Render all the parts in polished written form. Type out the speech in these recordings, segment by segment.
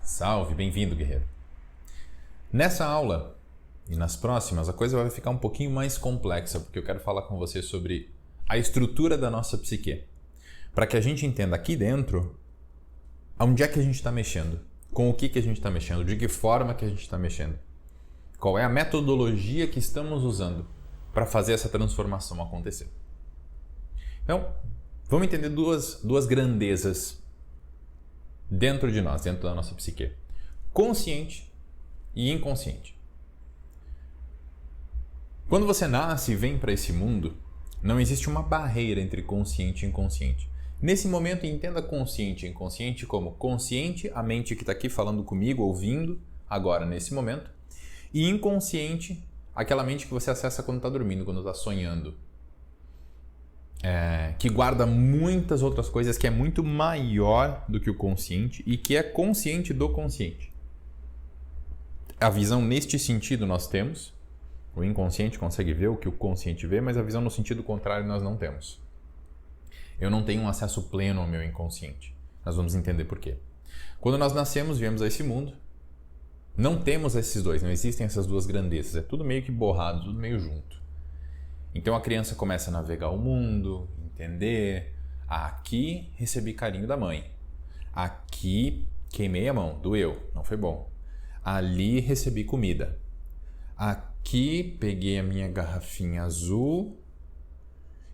Salve, bem-vindo, guerreiro. Nessa aula e nas próximas, a coisa vai ficar um pouquinho mais complexa, porque eu quero falar com você sobre a estrutura da nossa psique, para que a gente entenda aqui dentro onde é que a gente está mexendo, com o que a gente está mexendo, de que forma que a gente está mexendo, qual é a metodologia que estamos usando para fazer essa transformação acontecer. Então, vamos entender duas grandezas dentro de nós, dentro da nossa psique. Consciente e inconsciente. Quando você nasce e vem para esse mundo, não existe uma barreira entre consciente e inconsciente. Nesse momento, entenda consciente e inconsciente como consciente, a mente que está aqui falando comigo, ouvindo, agora, nesse momento, e inconsciente, aquela mente que você acessa quando está dormindo, quando está sonhando. Que guarda muitas outras coisas, que é muito maior do que o consciente e que é consciente do consciente. A visão neste sentido nós temos, o inconsciente consegue ver o que o consciente vê, mas a visão no sentido contrário nós não temos. Eu não tenho um acesso pleno ao meu inconsciente. Nós vamos entender por quê. Quando nós nascemos, viemos a esse mundo, não temos esses dois, não existem essas duas grandezas, é tudo meio que borrado, tudo meio junto. Então a criança começa a navegar o mundo, entender, aqui recebi carinho da mãe, aqui queimei a mão, doeu, não foi bom, ali recebi comida, aqui peguei a minha garrafinha azul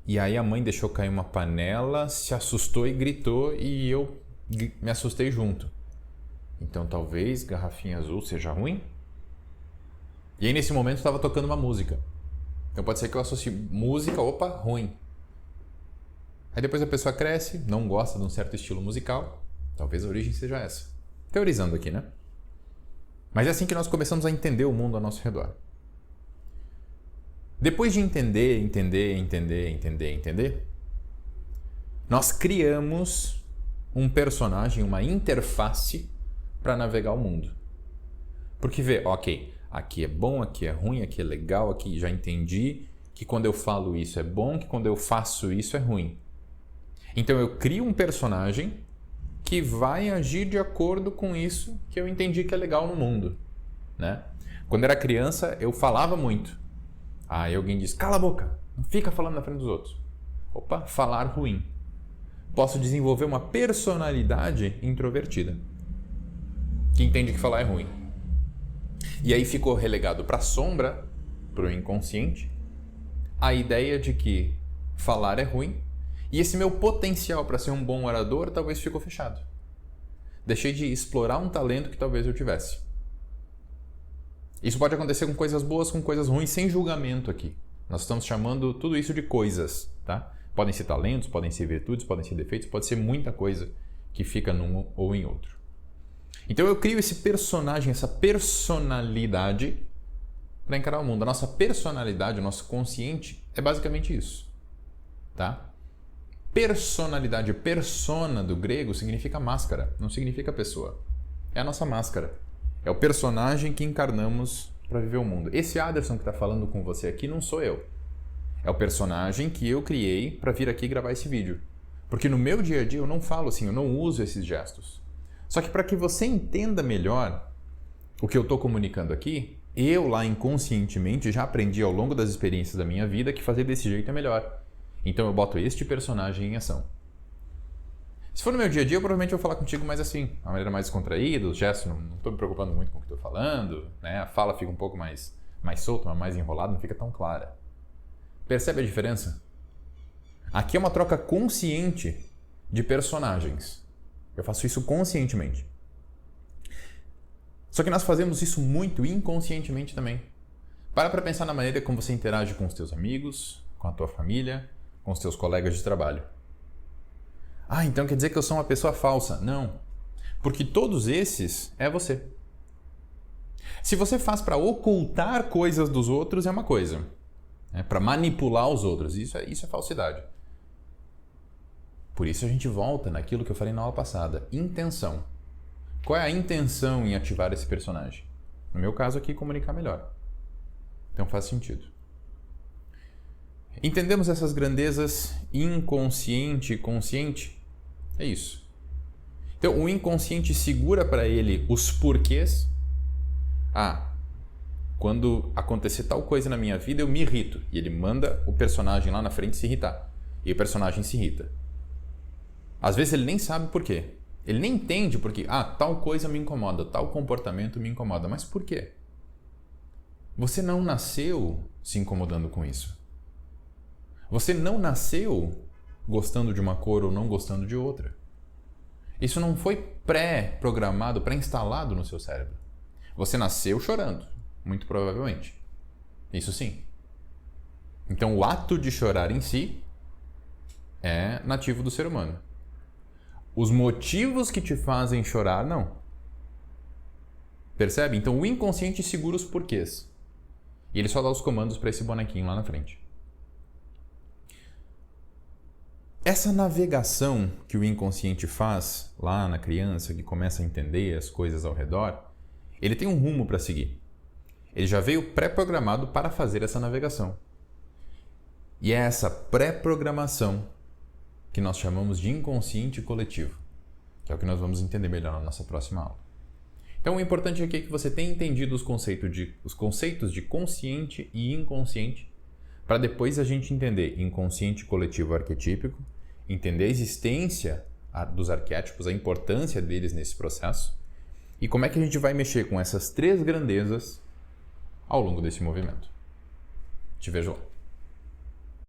e aí a mãe deixou cair uma panela, se assustou e gritou e eu me assustei junto. Então talvez garrafinha azul seja ruim? E aí nesse momento estava tocando uma música. Então pode ser que eu associe música, opa, ruim. Aí depois a pessoa cresce, não gosta de um certo estilo musical, talvez a origem seja essa. Teorizando aqui, né? Mas é assim que nós começamos a entender o mundo ao nosso redor. Depois de entender, nós criamos um personagem, uma interface para navegar o mundo. Porque vê, ok, aqui é bom, aqui é ruim, aqui é legal, aqui já entendi que quando eu falo isso é bom, que quando eu faço isso é ruim. Então eu crio um personagem que vai agir de acordo com isso que eu entendi que é legal no mundo, né? Quando era criança eu falava muito. Aí alguém diz, cala a boca, não fica falando na frente dos outros. Opa, falar ruim. Posso desenvolver uma personalidade introvertida, que entende que falar é ruim. E aí ficou relegado para a sombra, para o inconsciente, a ideia de que falar é ruim e esse meu potencial para ser um bom orador talvez ficou fechado. Deixei de explorar um talento que talvez eu tivesse. Isso pode acontecer com coisas boas, com coisas ruins, sem julgamento aqui. Nós estamos chamando tudo isso de coisas, tá? Podem ser talentos, podem ser virtudes, podem ser defeitos, pode ser muita coisa que fica num ou em outro. Então eu crio esse personagem, essa personalidade para encarar o mundo. A nossa personalidade, o nosso consciente é basicamente isso, tá? Personalidade, persona do grego significa máscara, não significa pessoa. É a nossa máscara. É o personagem que encarnamos para viver o mundo. Esse Aderson que está falando com você aqui não sou eu. É o personagem que eu criei para vir aqui gravar esse vídeo. Porque no meu dia a dia eu não falo assim, eu não uso esses gestos. Só que para que você entenda melhor o que eu estou comunicando aqui, eu lá inconscientemente já aprendi ao longo das experiências da minha vida que fazer desse jeito é melhor. Então eu boto este personagem em ação. Se for no meu dia a dia, eu provavelmente vou falar contigo mais assim, de uma maneira mais descontraída, os gestos, não estou me preocupando muito com o que estou falando, né? A fala fica um pouco mais solta, mais enrolada, não fica tão clara. Percebe a diferença? Aqui é uma troca consciente de personagens. Eu faço isso conscientemente. Só que nós fazemos isso muito inconscientemente também. Para pensar na maneira como você interage com os teus amigos, com a tua família, com os teus colegas de trabalho. Ah, então quer dizer que eu sou uma pessoa falsa? Não. Porque todos esses é você. Se você faz para ocultar coisas dos outros é uma coisa. Para manipular os outros, isso é falsidade. Por isso a gente volta naquilo que eu falei na aula passada. Intenção. Qual é a intenção em ativar esse personagem? No meu caso aqui, comunicar melhor. Então faz sentido. Entendemos essas grandezas inconsciente e consciente? É isso. Então, o inconsciente segura para ele os porquês. Quando acontecer tal coisa na minha vida, eu me irrito. E ele manda o personagem lá na frente se irritar. E o personagem se irrita. Às vezes ele nem sabe por quê. Ele nem entende porque, tal coisa me incomoda, tal comportamento me incomoda. Mas por quê? Você não nasceu se incomodando com isso. Você não nasceu gostando de uma cor ou não gostando de outra. Isso não foi pré-programado, pré-instalado no seu cérebro. Você nasceu chorando, muito provavelmente. Isso sim. Então o ato de chorar em si é nativo do ser humano. Os motivos que te fazem chorar, não. Percebe? Então o inconsciente segura os porquês. E ele só dá os comandos para esse bonequinho lá na frente. Essa navegação que o inconsciente faz lá na criança, que começa a entender as coisas ao redor, ele tem um rumo para seguir. Ele já veio pré-programado para fazer essa navegação. E é essa pré-programação que nós chamamos de inconsciente coletivo, que é o que nós vamos entender melhor na nossa próxima aula. Então o importante aqui é que você tenha entendido os conceitos de consciente e inconsciente, para depois a gente entender inconsciente coletivo arquetípico, entender a existência dos arquétipos, a importância deles nesse processo, e como é que a gente vai mexer com essas três grandezas ao longo desse movimento. Te vejo lá.